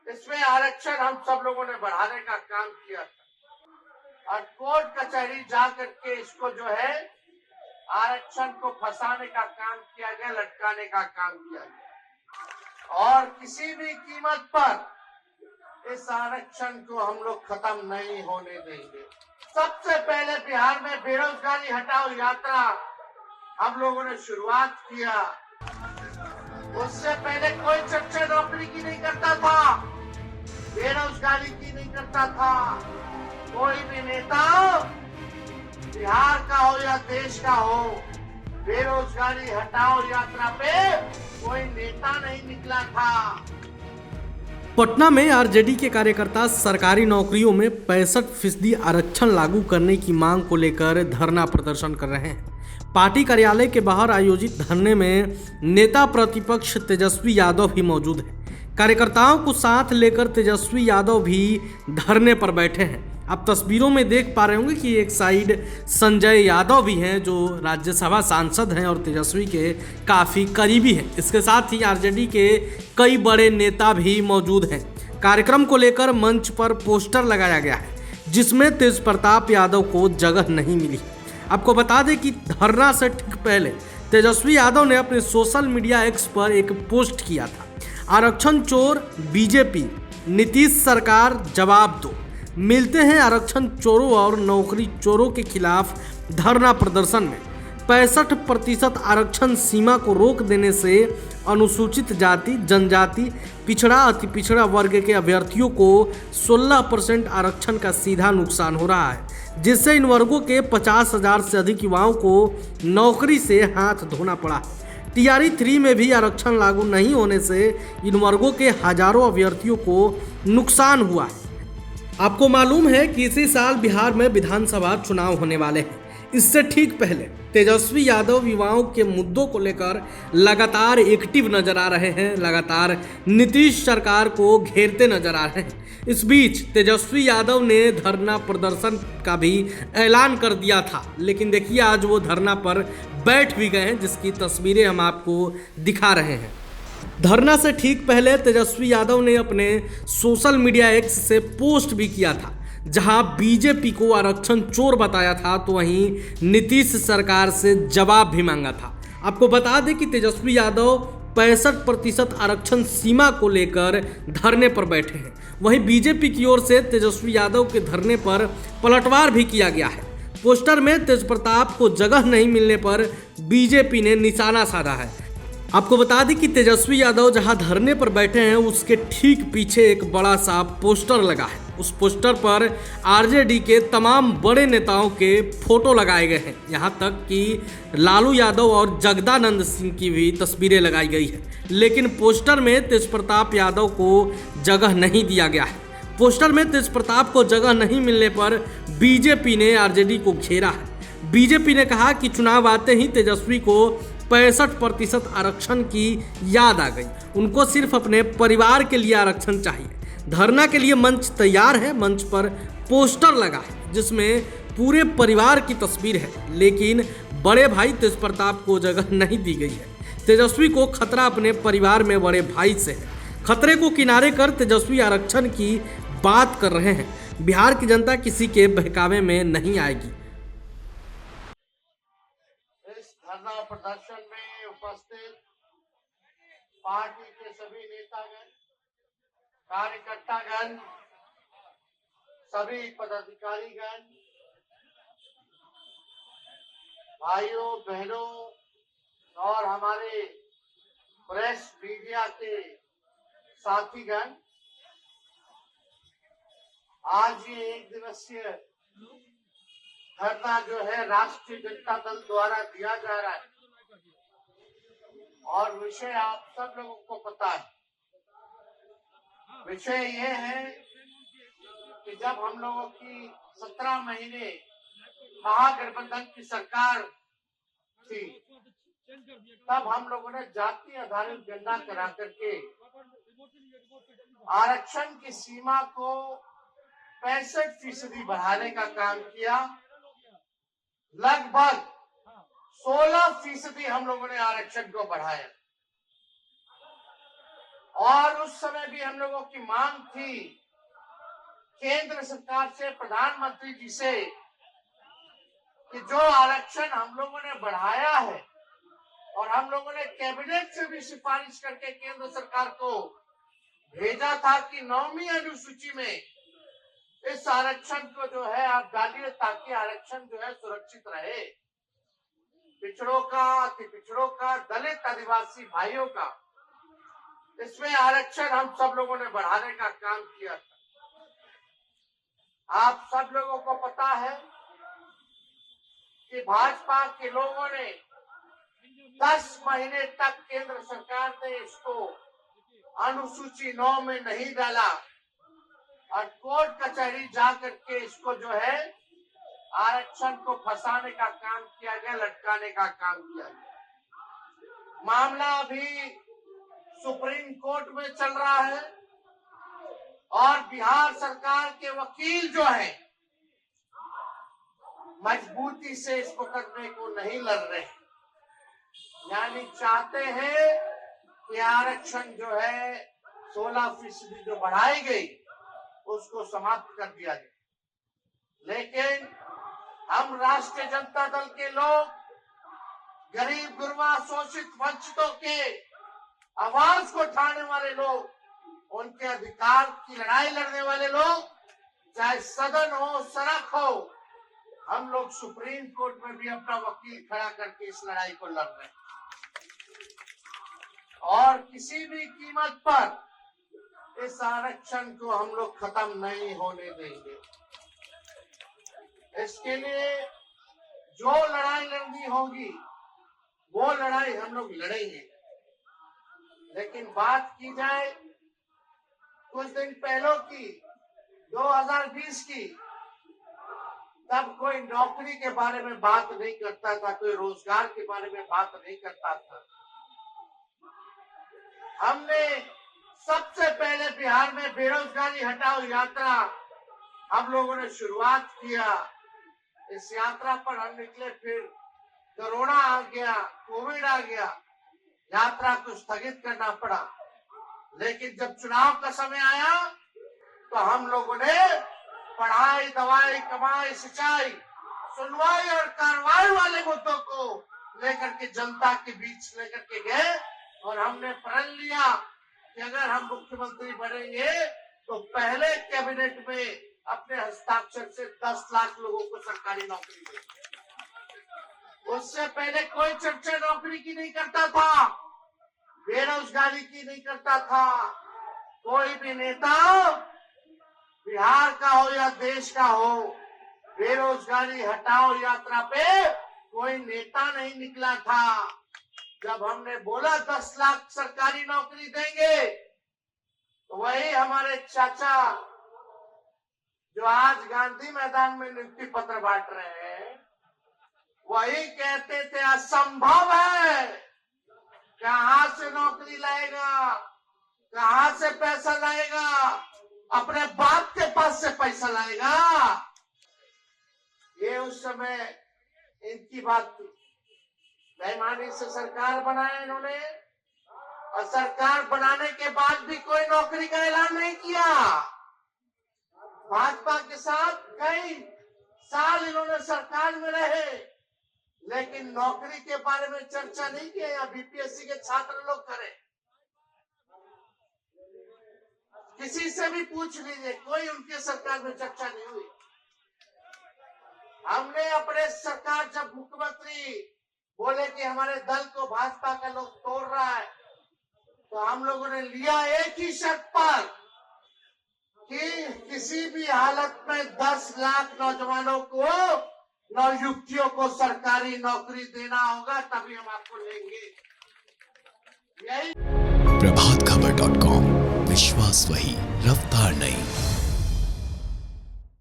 इसमें आरक्षण हम सब लोगों ने बढ़ाने का काम किया था और कोर्ट कचहरी जा करके इसको जो है आरक्षण को फंसाने का काम किया गया, लटकाने का काम किया गया और किसी भी कीमत पर इस आरक्षण को हम लोग खत्म नहीं होने देंगे। सबसे पहले बिहार में बेरोजगारी हटाओ यात्रा हम लोगों ने शुरुआत किया। उससे पहले कोई चर्चा नौकरी की नहीं करता था, बेरोजगारी की नहीं करता था। कोई भी नेता बिहार का हो या देश का हो, बेरोजगारी हटाओ यात्रा पे कोई नेता नहीं निकला था। पटना में आरजेडी के कार्यकर्ता सरकारी नौकरियों में 65% आरक्षण लागू करने की मांग को लेकर धरना प्रदर्शन कर रहे हैं। पार्टी कार्यालय के बाहर आयोजित धरने में नेता प्रतिपक्ष तेजस्वी यादव भी मौजूद हैं। कार्यकर्ताओं को साथ लेकर तेजस्वी यादव भी धरने पर बैठे हैं। आप तस्वीरों में देख पा रहे होंगे कि एक साइड संजय यादव भी हैं जो राज्यसभा सांसद हैं और तेजस्वी के काफ़ी करीबी हैं। इसके साथ ही आरजेडी के कई बड़े नेता भी मौजूद हैं। कार्यक्रम को लेकर मंच पर पोस्टर लगाया गया है जिसमें तेज प्रताप यादव को जगह नहीं मिली। आपको बता दें कि धरना से ठीक पहले तेजस्वी यादव ने अपने सोशल मीडिया एक्स पर एक पोस्ट किया था, आरक्षण चोर बीजेपी, नीतीश सरकार जवाब दो। मिलते हैं आरक्षण चोरों और नौकरी चोरों के खिलाफ धरना प्रदर्शन में। 65% आरक्षण सीमा को रोक देने से अनुसूचित जाति, जनजाति, पिछड़ा, अति पिछड़ा वर्ग के अभ्यर्थियों को 16% आरक्षण का सीधा नुकसान हो रहा है, जिससे इन वर्गों के 50,000 से अधिक युवाओं को नौकरी से हाथ धोना पड़ा। टीआरई 3 में भी आरक्षण लागू नहीं होने से इन वर्गों के हजारों अभ्यर्थियों को नुकसान हुआ है। आपको मालूम है कि इसी साल बिहार में विधानसभा चुनाव होने वाले हैं। इससे ठीक पहले तेजस्वी यादव युवाओं के मुद्दों को लेकर लगातार एक्टिव नजर आ रहे हैं, लगातार नीतीश सरकार को घेरते नजर आ रहे हैं। इस बीच तेजस्वी यादव ने धरना प्रदर्शन का भी ऐलान कर दिया था, लेकिन देखिए आज वो धरना पर बैठ भी गए हैं, जिसकी तस्वीरें हम आपको दिखा रहे हैं। धरना से ठीक पहले तेजस्वी यादव ने अपने सोशल मीडिया एक्स से पोस्ट भी किया था, जहां बीजेपी को आरक्षण चोर बताया था तो वहीं नीतीश सरकार से जवाब भी मांगा था। आपको बता दें कि तेजस्वी यादव 65% आरक्षण सीमा को लेकर धरने पर बैठे हैं। वहीं बीजेपी की ओर से तेजस्वी यादव के धरने पर पलटवार भी किया गया है। पोस्टर में तेज प्रताप को जगह नहीं मिलने पर बीजेपी ने निशाना साधा है। आपको बता दें कि तेजस्वी यादव जहां धरने पर बैठे हैं उसके ठीक पीछे एक बड़ा सा पोस्टर लगा है। उस पोस्टर पर आरजेडी के तमाम बड़े नेताओं के फोटो लगाए गए हैं। यहां तक कि लालू यादव और जगदानंद सिंह की भी तस्वीरें लगाई गई है, लेकिन पोस्टर में तेज प्रताप यादव को जगह नहीं दिया गया है। पोस्टर में तेज प्रताप को जगह नहीं मिलने पर बीजेपी ने आरजेडी को घेरा है। बीजेपी ने कहा कि चुनाव आते ही तेजस्वी को 65% आरक्षण की याद आ गई। उनको सिर्फ अपने परिवार के लिए आरक्षण चाहिए। धरना के लिए मंच तैयार है। मंच पर पोस्टर लगा है जिसमें पूरे परिवार की तस्वीर है, लेकिन बड़े भाई तेज प्रताप को जगह नहीं दी गई है। तेजस्वी को खतरा अपने परिवार में बड़े भाई से है। खतरे को किनारे कर तेजस्वी आरक्षण की बात कर रहे हैं। बिहार की जनता किसी के बहकावे में नहीं आएगी। धरना प्रदर्शन में उपस्थित पार्टी के सभी नेतागण, कार्यकर्तागण, सभी पदाधिकारीगण, भाइयों बहनों और हमारे प्रेस मीडिया के साथीगण, आज ये एक दिवसीय धरना जो है राष्ट्रीय जनता दल द्वारा दिया जा रहा है और विषय आप सब लोगों को पता है। विषय ये है कि जब हम लोगों की 17 महीने महागठबंधन की सरकार थी, तब हम लोगों ने जाति आधारित गणना करा करके आरक्षण की सीमा को 65% बढ़ाने का काम किया। लगभग 16% हम लोगों ने आरक्षण को बढ़ाया और उस समय भी हम लोगों की मांग थी केंद्र सरकार से, प्रधानमंत्री जी से, कि जो आरक्षण हम लोगों ने बढ़ाया है और हम लोगों ने कैबिनेट से भी सिफारिश करके केंद्र सरकार को भेजा था कि 9वीं अनुसूची में इस आरक्षण को जो है आप डालिए ताकि आरक्षण जो है सुरक्षित रहे, पिछड़ों का, अति पिछड़ों का, दलित आदिवासी भाइयों का। इसमें आरक्षण हम सब लोगों ने बढ़ाने का काम किया था। आप सब लोगों को पता है कि भाजपा के लोगों ने 10 महीने तक केंद्र सरकार ने इसको अनुसूची 9 में नहीं डाला और कोर्ट कचहरी जा करके इसको जो है आरक्षण को फंसाने का काम किया गया, लटकाने का काम किया गया। मामला अभी सुप्रीम कोर्ट में चल रहा है और बिहार सरकार के वकील जो है मजबूती से इस मुकदमे को नहीं लड़ रहे, यानी चाहते हैं कि आरक्षण जो है 16% जो बढ़ाई गई उसको समाप्त कर दिया जाए। लेकिन हम राष्ट्रीय जनता दल के लोग, गरीब गुरबा शोषित वंचितों के आवाज को उठाने वाले लोग, उनके अधिकार की लड़ाई लड़ने वाले लोग, चाहे सदन हो, सड़क हो, हम लोग सुप्रीम कोर्ट में भी अपना वकील खड़ा करके इस लड़ाई को लड़ रहे हैं और किसी भी कीमत पर इस आरक्षण को हम लोग खत्म नहीं होने देंगे। इसके लिए जो लड़ाई लड़नी होगी वो लड़ाई हम लोग लड़ेंगे। लेकिन बात की जाए कुछ दिन पहले की, 2020 की, तब कोई नौकरी के बारे में बात नहीं करता था, कोई रोजगार के बारे में बात नहीं करता था। हमने सबसे पहले बिहार में बेरोजगारी हटाओ यात्रा हम लोगों ने शुरुआत किया। इस यात्रा पर हम निकले, फिर कोरोना आ गया, कोविड आ गया, यात्रा को स्थगित करना पड़ा। लेकिन जब चुनाव का समय आया तो हम लोगों ने पढ़ाई, दवाई, कमाई, सिंचाई, सुनवाई और कार्रवाई वाले मुद्दों को लेकर के जनता के बीच लेकर के गए और हमने प्रण लिया कि अगर हम मुख्यमंत्री बनेंगे तो पहले कैबिनेट में अपने हस्ताक्षर से 10 लाख लोगों को सरकारी नौकरी देंगे। उससे पहले कोई चर्चा नौकरी की नहीं करता था, बेरोजगारी की नहीं करता था। कोई भी नेता बिहार का हो या देश का हो, बेरोजगारी हटाओ यात्रा पे कोई नेता नहीं निकला था। जब हमने बोला 10 लाख सरकारी नौकरी देंगे तो वही हमारे चाचा जो आज गांधी मैदान में नियुक्ति पत्र बांट रहे हैं, वही कहते थे असंभव है, कहां से नौकरी लाएगा, कहां से पैसा लाएगा, अपने बाप के पास से पैसा लाएगा। ये उस समय इनकी बात थी। बेईमानी से सरकार बनाया इन्होंने और सरकार बनाने के बाद भी कोई नौकरी का ऐलान नहीं किया। भाजपा के साथ कई साल इन्होंने सरकार में रहे, लेकिन नौकरी के बारे में चर्चा नहीं की। या बीपीएससी के छात्र लोग करें, किसी से भी पूछ लीजिए, कोई उनके सरकार में चर्चा नहीं हुई। हमने अपने सरकार, जब मुख्यमंत्री बोले कि हमारे दल को भाजपा का लोग तोड़ रहा है, तो हम लोगों ने लिया एक ही शर्त पर कि किसी भी हालत में 10 लाख नौजवानों को, नवयुवतियों को सरकारी नौकरी देना होगा, तभी हम आपको लेंगे। यही प्रभातखबर.com, विश्वास वही, रफ्तार नहीं।